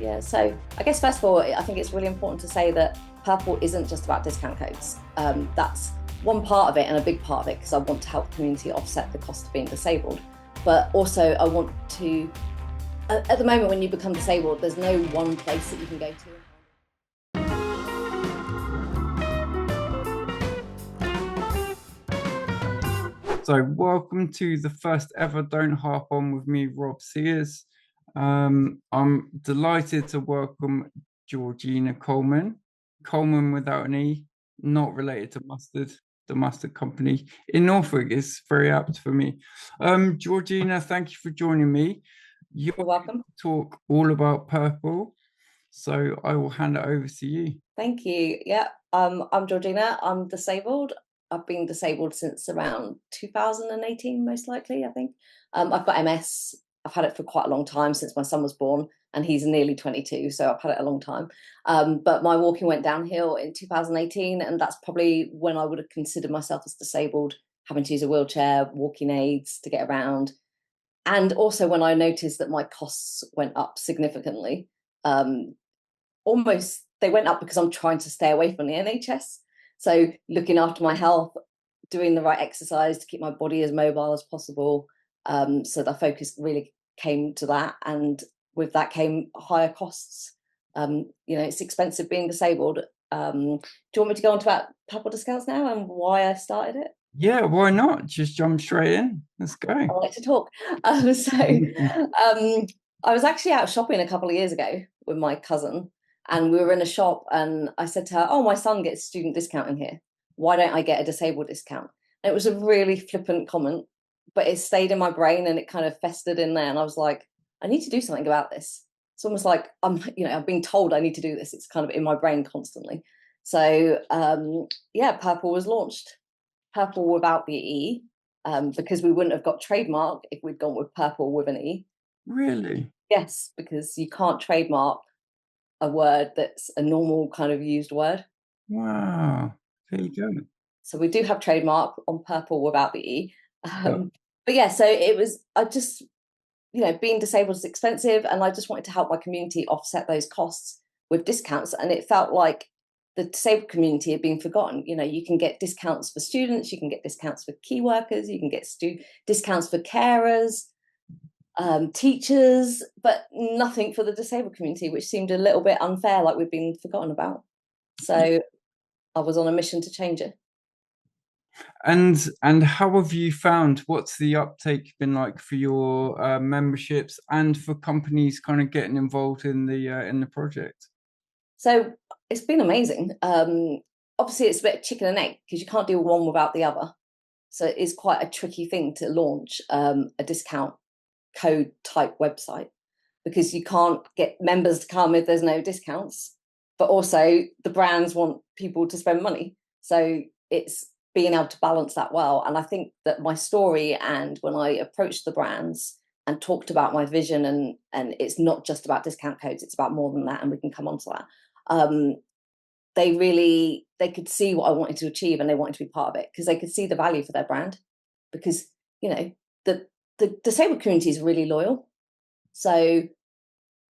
Yeah. So I guess first of all, I think it's really important to say that Purpl isn't just about discount codes. That's one part of it and a big part of it, because I want to help the community offset the cost of being disabled. But also I want to, at the moment when you become disabled, there's no one place that you can go to. So welcome to the first ever Don't Harp On with me, Rob Sears. I'm delighted to welcome Georgina Coleman. Coleman without an E, not related to mustard, the mustard company in Norfolk. Is very apt for me. Georgina, thank you for joining me. You're welcome. Talk all about Purpl, so I will hand it over to you. Thank you. Yeah, I'm Georgina. I'm disabled. I've been disabled since around 2018, most likely, I think. I've got MS. I've had it for quite a long time, since my son was born, and he's nearly 22, so I've had it a long time. But my walking went downhill in 2018, and that's probably when I would have considered myself as disabled, having to use a wheelchair, walking aids to get around. And also when I noticed that my costs went up significantly. Almost they went up because I'm trying to stay away from the NHS. So looking after my health, doing the right exercise to keep my body as mobile as possible. So the focus really came to that. And with that came higher costs. It's expensive being disabled. Do you want me to go on to about Purpl discounts now and why I started it? Yeah, why not? Just jump straight in. Let's go. I like to talk. I was actually out shopping a couple of years ago with my cousin, and we were in a shop, and I said to her, "Oh, my son gets student discount in here. Why don't I get a disabled discount?" And it was a really flippant comment, but it stayed in my brain and it kind of festered in there. And I was like, I need to do something about this. It's almost like I'm being told I need to do this. It's kind of in my brain constantly. So Purpl was launched. Purpl without the E, because we wouldn't have got trademark if we'd gone with Purpl with an E. Really? Yes, because you can't trademark a word that's a normal kind of used word. Wow. There you go. So we do have trademark on Purpl without the E. Yeah. But yeah, so it was, I just, being disabled is expensive, and I just wanted to help my community offset those costs with discounts. And it felt like the disabled community had been forgotten. You can get discounts for students, you can get discounts for key workers, you can get discounts for carers, teachers, but nothing for the disabled community, which seemed a little bit unfair, like we've been forgotten about. So I was on a mission to change it. And how have you found, what's the uptake been like for your memberships and for companies kind of getting involved in the project? So it's been amazing. Obviously, it's a bit chicken and egg, because you can't do one without the other. So it is quite a tricky thing to launch a discount code type website, because you can't get members to come if there's no discounts, but also the brands want people to spend money. So it's being able to balance that well. And I think that my story, and when I approached the brands and talked about my vision, and it's not just about discount codes, it's about more than that, and we can come on to that. They could see what I wanted to achieve, and they wanted to be part of it, because they could see the value for their brand. Because the disabled community is really loyal. So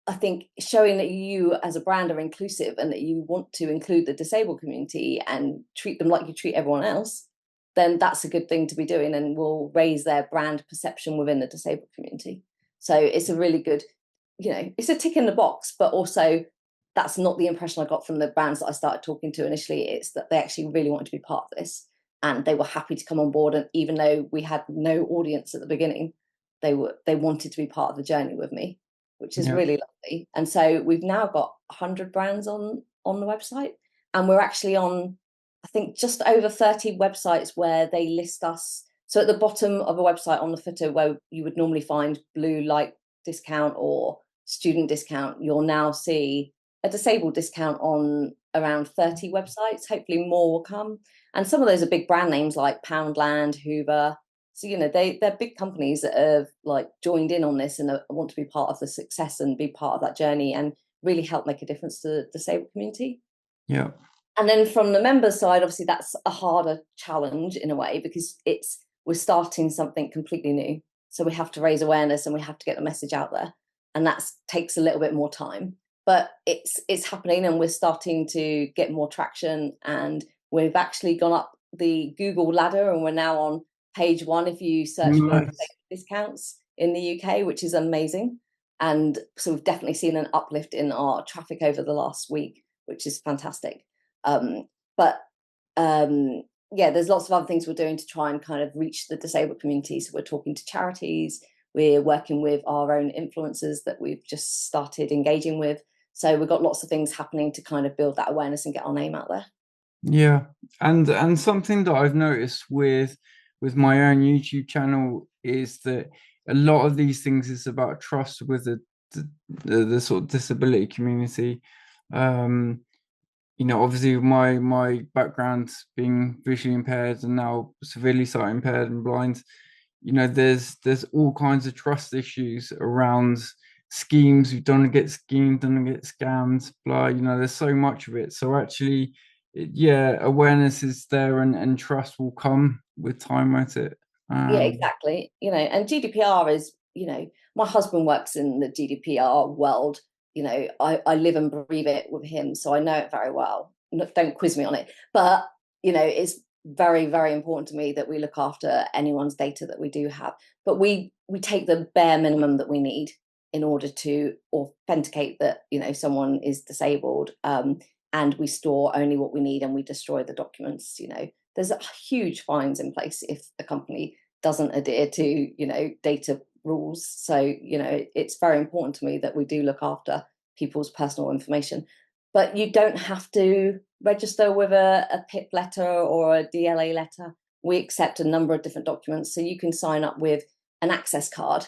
I think showing that you as a brand are inclusive, and that you want to include the disabled community and treat them like you treat everyone else, then that's a good thing to be doing, and will raise their brand perception within the disabled community. So it's a really good, it's a tick in the box, but also that's not the impression I got from the brands that I started talking to initially. It's that they actually really wanted to be part of this, and they were happy to come on board. And even though we had no audience at the beginning, they wanted to be part of the journey with me, which is really lovely. And so we've now got 100 brands on the website, and we're actually on, I think, just over 30 websites where they list us. So at the bottom of a website, on the footer where you would normally find blue light discount or student discount, you'll now see a disabled discount on around 30 websites. Hopefully more will come. And some of those are big brand names like Poundland, Hoover. So, they're big companies that have joined in on this, and want to be part of the success and be part of that journey, and really help make a difference to the disabled community. Yeah. And then from the members side, obviously that's a harder challenge in a way, because we're starting something completely new. So we have to raise awareness, and we have to get the message out there. And that takes a little bit more time. but it's happening, and we're starting to get more traction, and we've actually gone up the Google ladder, and we're now on page 1 if you search for Nice. discounts in the UK, which is amazing. And so we've definitely seen an uplift in our traffic over the last week, which is fantastic. But yeah, there's lots of other things we're doing to try and kind of reach the disabled community. So we're talking to charities, we're working with our own influencers that we've just started engaging with. So we've got lots of things happening to kind of build that awareness and get our name out there. Yeah, and something that I've noticed with my own YouTube channel is that a lot of these things is about trust with the sort of disability community. Um, obviously my background being visually impaired and now severely sight impaired and blind, there's all kinds of trust issues around schemes. You don't get schemed, don't get scammed, blah, there's so much of it. So actually, yeah, awareness is there, and trust will come with time, won't it? Yeah, exactly. And GDPR is, my husband works in the GDPR world. I live and breathe it with him, so I know it very well. Don't quiz me on it, but it's very, very important to me that we look after anyone's data that we do have. But we take the bare minimum that we need in order to authenticate that someone is disabled, and we store only what we need, and we destroy the documents. There's huge fines in place if a company doesn't adhere to data rules. So it's very important to me that we do look after people's personal information. But you don't have to register with a PIP letter or a DLA letter. We accept a number of different documents, so you can sign up with an access card,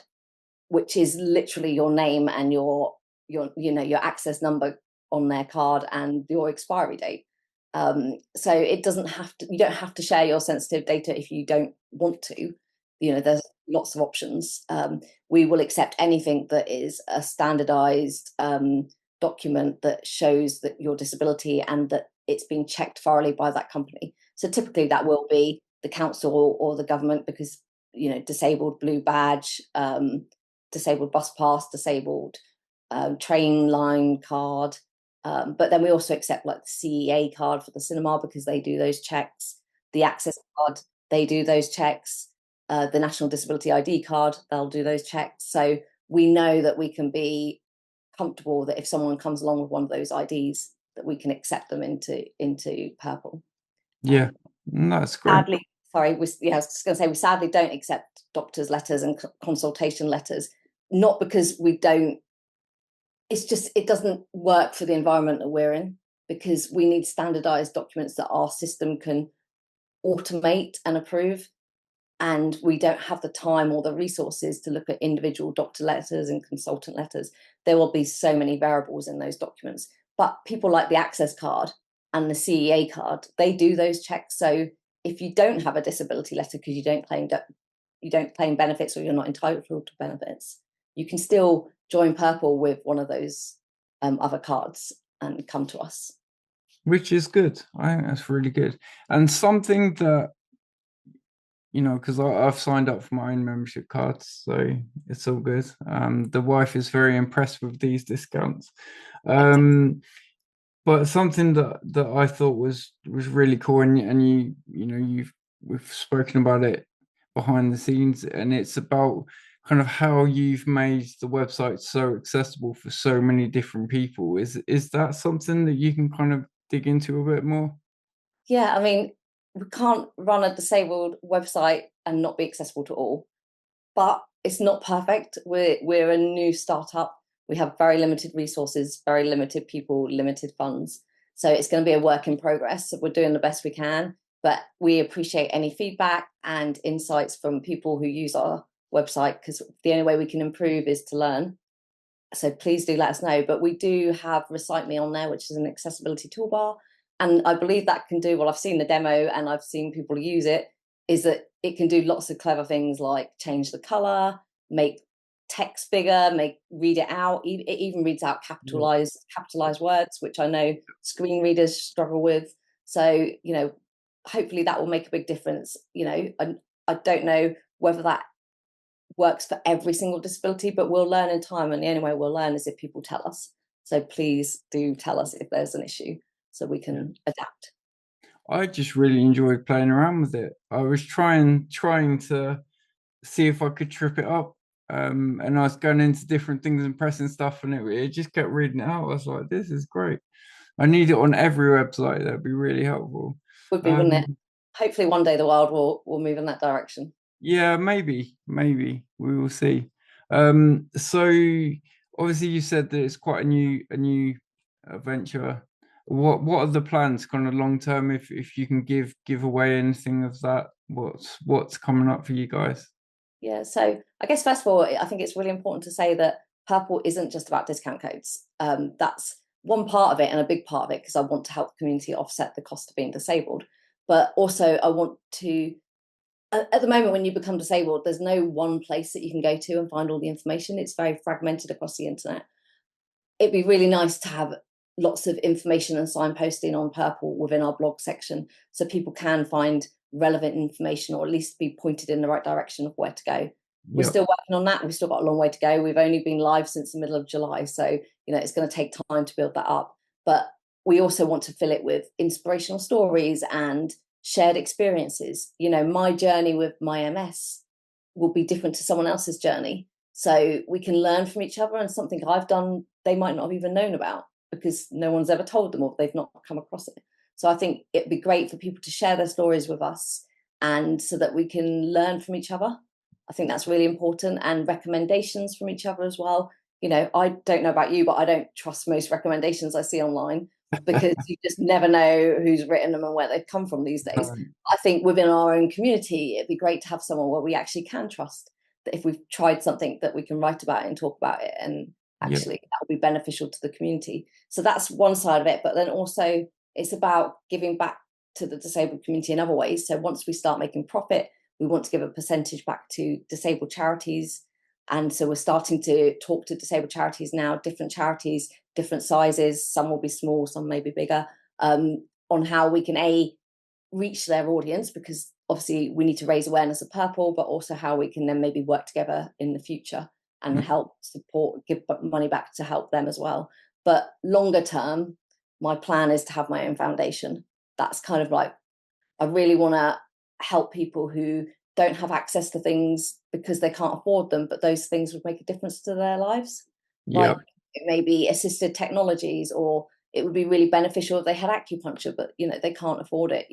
which is literally your name and your access number on their card and your expiry date. So it doesn't have to, you don't have to share your sensitive data if you don't want to. There's lots of options. We will accept anything that is a standardized document that shows that your disability and that it's been checked thoroughly by that company. So typically that will be the council or the government, because disabled blue badge, disabled bus pass, disabled train line card. But then we also accept like the CEA card for the cinema, because they do those checks. The access card, they do those checks. The National Disability ID card, they'll do those checks. So we know that we can be comfortable that if someone comes along with one of those IDs, that we can accept them into Purpl. Yeah, that's great. Sadly, sorry, I was just going to say, we sadly don't accept doctors' letters and consultation letters, not because we don't. It's just it doesn't work for the environment that we're in, because we need standardized documents that our system can automate and approve, and we don't have the time or the resources to look at individual doctor letters and consultant letters. There will be so many variables in those documents, but people like the access card and the CEA card, they do those checks. So if you don't have a disability letter because you don't claim benefits, or you're not entitled to benefits, you can still join Purpl with one of those other cards and come to us. Which is good. I think that's really good. And something that, because I've signed up for my own membership cards, so it's all good. The wife is very impressed with these discounts. But something that I thought was really cool, and we've spoken about it behind the scenes, and it's about kind of how you've made the website so accessible for so many different people. Is that something that you can kind of dig into a bit more? Yeah, I mean, we can't run a disabled website and not be accessible to all, but it's not perfect. We're a new startup. We have very limited resources, very limited people, limited funds. So it's going to be a work in progress. So we're doing the best we can, but we appreciate any feedback and insights from people who use our website, because the only way we can improve is to learn. So please do let us know. But we do have Recite Me on there, which is an accessibility toolbar. And I believe that can do, well, I've seen the demo and I've seen people use it, is that it can do lots of clever things like change the color, make text bigger, read it out. It even reads out capitalized words, which I know screen readers struggle with. So, hopefully that will make a big difference. I don't know whether that works for every single disability, but we'll learn in time, and the only way we'll learn is if people tell us. So please do tell us if there's an issue so we Yeah. can adapt. I just really enjoyed playing around with it. I was trying to see if I could trip it up. And I was going into different things and pressing stuff, and it just kept reading it out. I was like, this is great. I need it on every website. That'd be really helpful. Would be, wouldn't it? Um, Hopefully one day the world will move in that direction. yeah, maybe we will see. So obviously you said that it's quite a new venture. What are the plans kind of long term, if you can give away anything of that? What's coming up for you guys? Yeah, so I guess first of all, I think it's really important to say that Purpl isn't just about discount codes. That's one part of it and a big part of it because I want to help the community offset the cost of being disabled. But also, I want to, at the moment, when you become disabled, there's no one place that you can go to and find all the information. It's very fragmented across the internet. It'd be really nice to have lots of information and signposting on Purpl within our blog section so people can find relevant information or at least be pointed in the right direction of where to go. We're Yep. still working on that. We've still got a long way to go. We've only been live since the middle of July. So, it's going to take time to build that up. But we also want to fill it with inspirational stories and shared experiences. My journey with my MS will be different to someone else's journey. So we can learn from each other, and something I've done, they might not have even known about because no one's ever told them or they've not come across it. So I think it'd be great for people to share their stories with us and so that we can learn from each other. I think that's really important, and recommendations from each other as well. I don't know about you, but I don't trust most recommendations I see online because you just never know who's written them and where they've come from these days. I think within our own community, it'd be great to have someone where we actually can trust that if we've tried something that we can write about it and talk about it, and Yep. actually that will be beneficial to the community. So that's one side of it. But then also it's about giving back to the disabled community in other ways. So once we start making profit, we want to give a percentage back to disabled charities. And so we're starting to talk to disabled charities now, different charities, different sizes. Some will be small, some may be bigger, on how we can reach their audience, because obviously we need to raise awareness of Purpl, but also how we can then maybe work together in the future and help support, give money back to help them as well. But longer term, my plan is to have my own foundation. That's kind of like, I really want to help people who don't have access to things because they can't afford them, but those things would make a difference to their lives. Like Yep. it may be assisted technologies, or it would be really beneficial if they had acupuncture, but they can't afford it.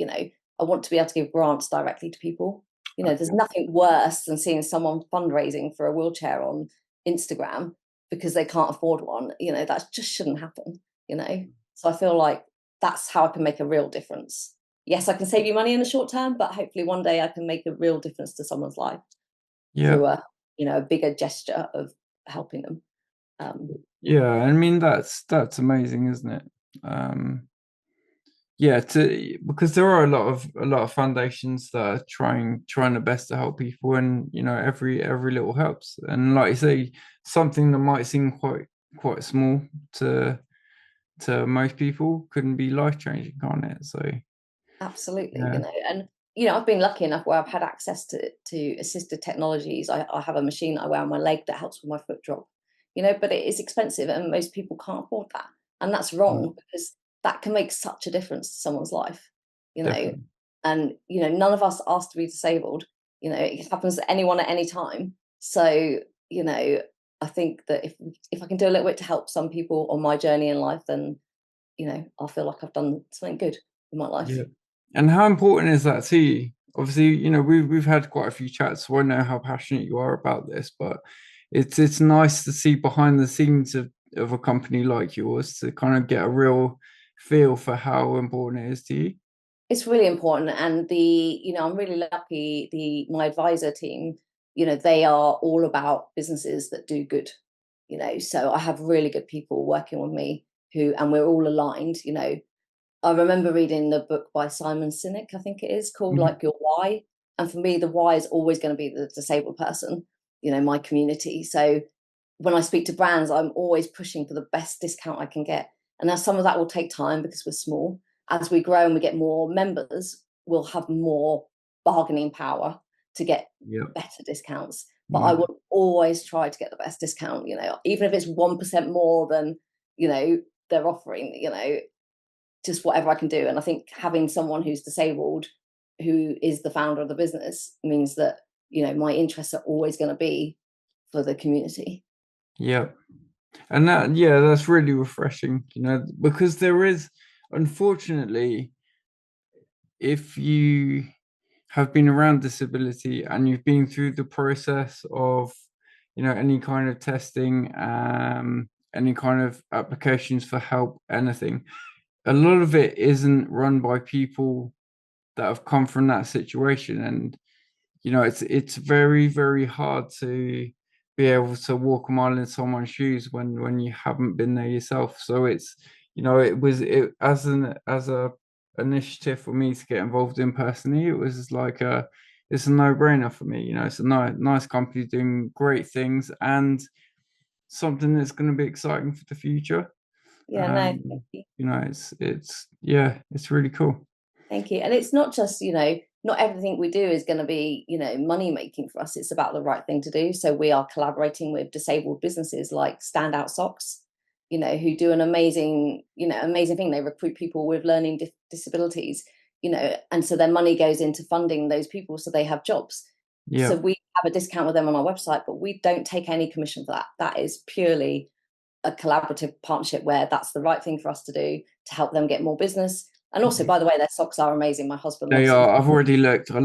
I want to be able to give grants directly to people. There's nothing worse than seeing someone fundraising for a wheelchair on Instagram because they can't afford one. That just shouldn't happen. So I feel like that's how I can make a real difference. Yes, I can save you money in the short term, but hopefully one day I can make a real difference to someone's life through Yep. a bigger gesture of helping them. Yeah, I mean that's amazing, isn't it? Um, yeah, because there are a lot of foundations that are trying their best to help people, and every little helps. And like you say, something that might seem quite small to most people couldn't be life changing, can't it? So Absolutely, yeah, and I've been lucky enough where I've had access to assisted technologies. I have a machine that I wear on my leg that helps with my foot drop, but it is expensive and most people can't afford that. And that's yeah, wrong because that can make such a difference to someone's life, you know. definitely. And none of us asked to be disabled. It happens to anyone at any time. So, I think that if I can do a little bit to help some people on my journey in life, then, I'll feel like I've done something good in my life. Yeah. And how important is that to you? Obviously, we've had quite a few chats, so I know how passionate you are about this, but it's nice to see behind the scenes of a company like yours to kind of get a real feel for how important it is to you. It's really important, and I'm really lucky. My advisor team, they are all about businesses that do good. So I have really good people working with me and we're all aligned. I remember reading the book by Simon Sinek, I think it is, called Mhm. like Your Why. And for me, the why is always going to be the disabled person, my community. So when I speak to brands, I'm always pushing for the best discount I can get. And now some of that will take time because we're small. As we grow and we get more members, we'll have more bargaining power to get Yeah. better discounts. But I Yeah. will always try to get the best discount, even if it's 1% more than they're offering, just whatever I can do. And I think having someone who's disabled, who is the founder of the business, means that, my interests are always going to be for the community. Yeah. And that's really refreshing, because there is, unfortunately, if you have been around disability and you've been through the process of, any kind of testing, any kind of applications for help, anything, a lot of it isn't run by people that have come from that situation. And it's very, very hard to be able to walk a mile in someone's shoes when you haven't been there yourself. So it's, it as a initiative for me to get involved in personally, it was like it's a no-brainer for me. It's a nice company doing great things and something that's going to be exciting for the future. Yeah, no, thank you. It's really cool. Thank you. And it's not just, not everything we do is going to be, money making for us. It's about the right thing to do. So we are collaborating with disabled businesses like Standout Socks, who do an amazing thing. They recruit people with learning disabilities, and so their money goes into funding those people so they have jobs. Yeah. So we have a discount with them on our website, but we don't take any commission for that. That is purely a collaborative partnership where that's the right thing for us to do to help them get more business. And also, by the way, their socks are amazing. My husband They loves are. them. I've already looked. I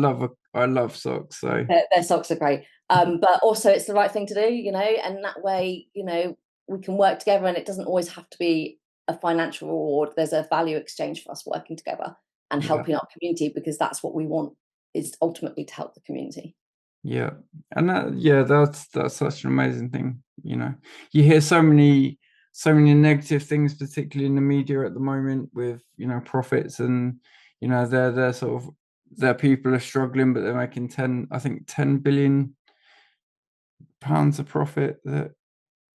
love socks. So Their socks are great. But also it's the right thing to do, and that way, we can work together, and it doesn't always have to be a financial reward. There's a value exchange for us working together and helping our community, because that's what we want, is ultimately to help the community. Yeah. And that's such an amazing thing. You hear so many negative things, particularly in the media at the moment, with profits, and they're sort of, their people are struggling, but they're making 10 billion pounds of profit that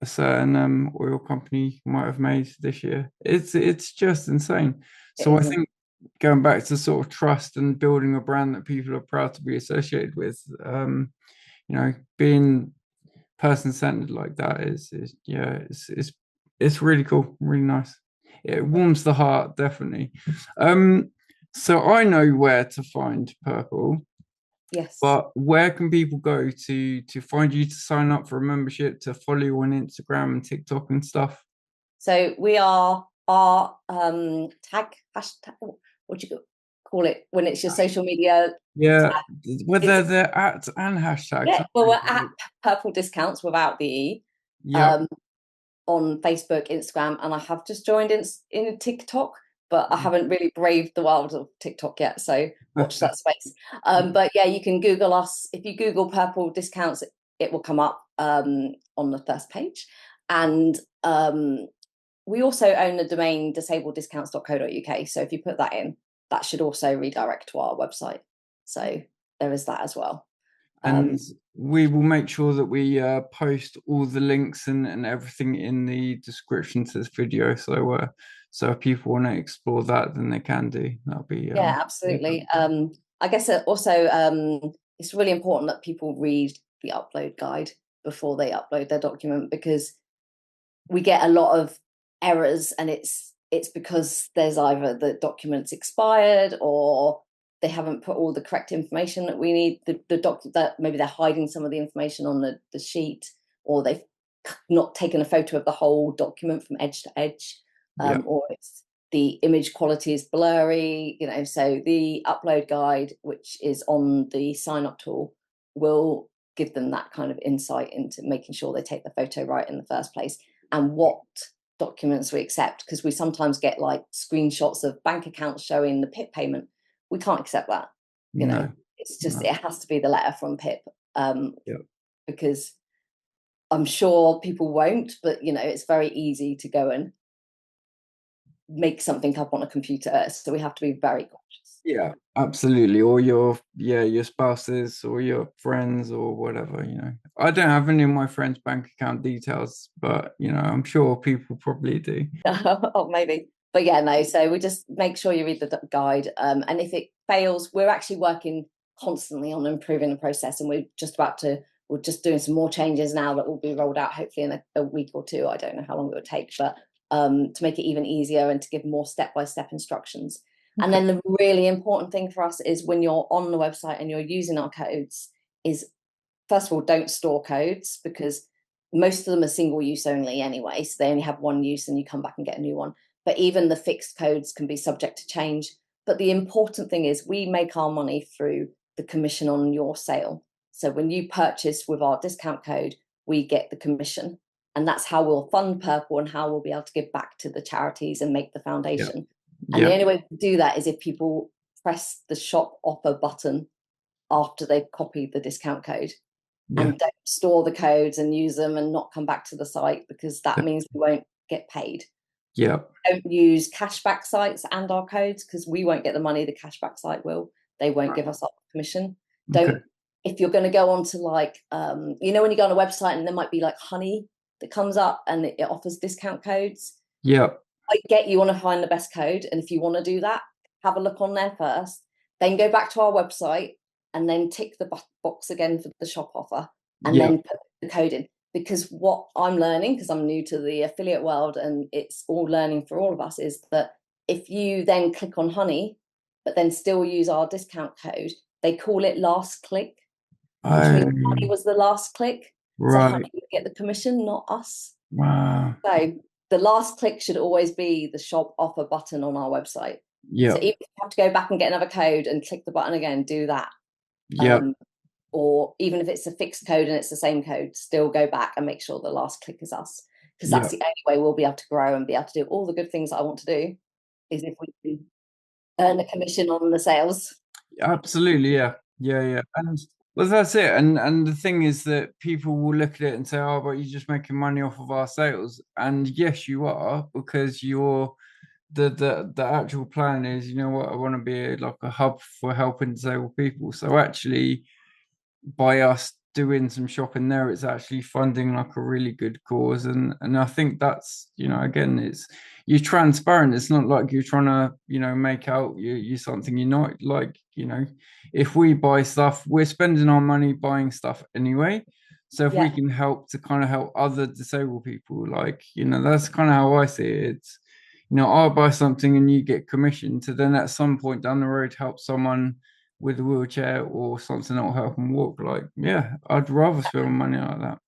a certain oil company might have made this year. It's just insane. So I think, going back to sort of trust and building a brand that people are proud to be associated with, being person-centered like that it's really cool, really nice. It warms the heart, definitely. So I know where to find Purpl. Yes. But where can people go to find you, to sign up for a membership, to follow you on Instagram and TikTok and stuff? So we are our hashtag, what do you call it when it's your social media? Yeah, whether they're at and hashtags. Yeah, well, we're at Purpl Discounts without the E. Yeah. On Facebook, Instagram, and I have just joined in TikTok, but I haven't really braved the wilds of TikTok yet, so watch that space. But yeah, you can Google us. If you Google Purpl Discounts, it will come up on the first page. And we also own the domain disableddiscounts.co.uk, so if you put that in, that should also redirect to our website. So there is that as well. And we will make sure that we post all the links and everything in the description to this video. So if people want to explore that, then they can do. That'll be yeah, absolutely. I guess also it's really important that people read the upload guide before they upload their document, because we get a lot of errors, and it's because there's either the document's expired, or they haven't put all the correct information that we need. That maybe they're hiding some of the information on the sheet, or they've not taken a photo of the whole document from edge to edge, or it's the image quality is blurry. So the upload guide, which is on the sign up tool, will give them that kind of insight into making sure they take the photo right in the first place, and what documents we accept, because we sometimes get like screenshots of bank accounts showing the PIP payment. We can't accept that. It's just it has to be the letter from PIP, because I'm sure people won't, but it's very easy to go and make something up on a computer, so we have to be very cautious. Yeah, absolutely. Or your spouses or your friends or whatever. I don't have any of my friends' bank account details, but I'm sure people probably do. Oh, maybe. But yeah, no, so we just make sure you read the guide, and if it fails, we're actually working constantly on improving the process, and we're just doing some more changes now that will be rolled out hopefully in a week or two. I don't know how long it will take, but to make it even easier and to give more step-by-step instructions. And Okay. then the really important thing for us is when you're on the website and you're using our codes is, first of all, don't store codes, because most of them are single use only anyway. So they only have one use and you come back and get a new one. But even the fixed codes can be subject to change. But the important thing is we make our money through the commission on your sale. So when you purchase with our discount code, we get the commission. And that's how we'll fund Purpl and how we'll be able to give back to the charities and make the foundation. And the Yeah. only way to do that is if people press the shop offer button after they've copied the discount code, Yeah. and don't store the codes and use them and not come back to the site, because that means we won't get paid. Yeah. Don't use cashback sites and our codes, because we won't get the money, the cashback site will. They won't give us our commission. Okay. Don't, if you're going to go on to like, when you go on a website and there might be like honey that comes up and it offers discount codes. Yeah. I get you want to find the best code. And if you want to do that, have a look on there first, then go back to our website and then tick the box again for the shop offer, and Yeah. then put the code in. Because what I'm learning, because I'm new to the affiliate world and it's all learning for all of us, is that if you then click on honey, but then still use our discount code, they call it last click, which means honey was the last click. So honey Right. would get the commission, not us. Wow. So the last click should always be the shop offer button on our website. Yeah. So even if you have to go back and get another code and click the button again, do that. Yeah. Or even if it's a fixed code and it's the same code, still go back and make sure the last click is us, because Yeah. that's the only way we'll be able to grow and be able to do all the good things that I want to do, is if we can earn a commission on the sales. Absolutely. Yeah. Yeah. Yeah. And well, that's it. And the thing is that people will look at it and say, "Oh, but you're just making money off of our sales." And yes, you are, because you're the actual plan is, you know what, I want to be like a hub for helping disabled people. So actually, by us doing some shopping there, it's actually funding like a really good cause. And I think that's, again, it's, you're transparent. It's not like you're trying to, make out you something you're not. Like, if we buy stuff, we're spending our money buying stuff anyway. So if we Yeah, can help to kind of help other disabled people, like, that's kind of how I see it. It's, I'll buy something and you get commission to then at some point down the road help someone with a wheelchair or something that will help them walk. Like, yeah, I'd rather spend money like that.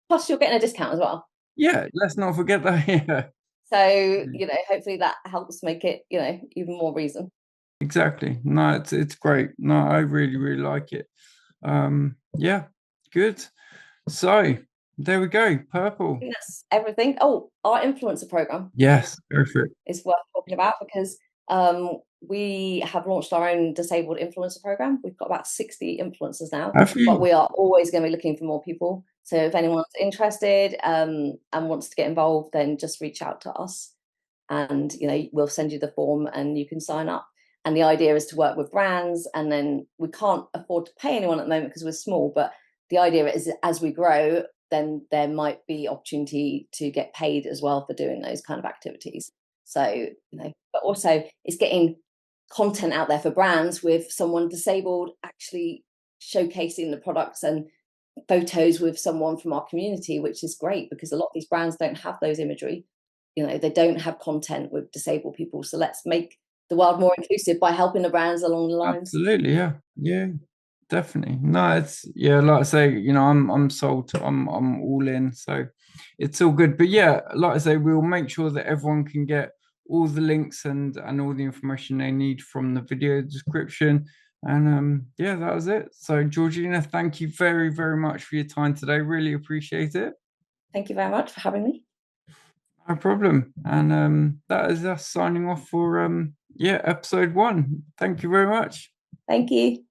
plus you're getting a discount as well. Yeah, let's not forget that. Yeah, So hopefully that helps make it even more reason. exactly. No, it's great. No, I really, really like it. Yeah, good. So there we go. I Purpl. think that's everything. Oh, our influencer program Yes, go for it. is worth talking about, because we have launched our own disabled influencer program. We've got about 60 influencers now, Have but you? we are always going to be looking for more people. So if anyone's interested and wants to get involved, then just reach out to us, and we'll send you the form and you can sign up. And the idea is to work with brands, and then we can't afford to pay anyone at the moment because we're small, but the idea is as we grow, then there might be opportunity to get paid as well for doing those kind of activities. So, but also it's getting content out there for brands with someone disabled actually showcasing the products, and photos with someone from our community, which is great because a lot of these brands don't have those imagery. They don't have content with disabled people. So let's make the world more inclusive by helping the brands along the lines. Absolutely. Yeah. Yeah. Definitely. No, it's, yeah, like I say, I'm sold. I'm all in. So it's all good. But yeah, like I say, we'll make sure that everyone can get all the links and all the information they need from the video description. And yeah, that was it. So Georgina, thank you very, very much for your time today. Really appreciate it. Thank you very much for having me. No problem. And that is us signing off for yeah, episode 1. Thank you very much. Thank you.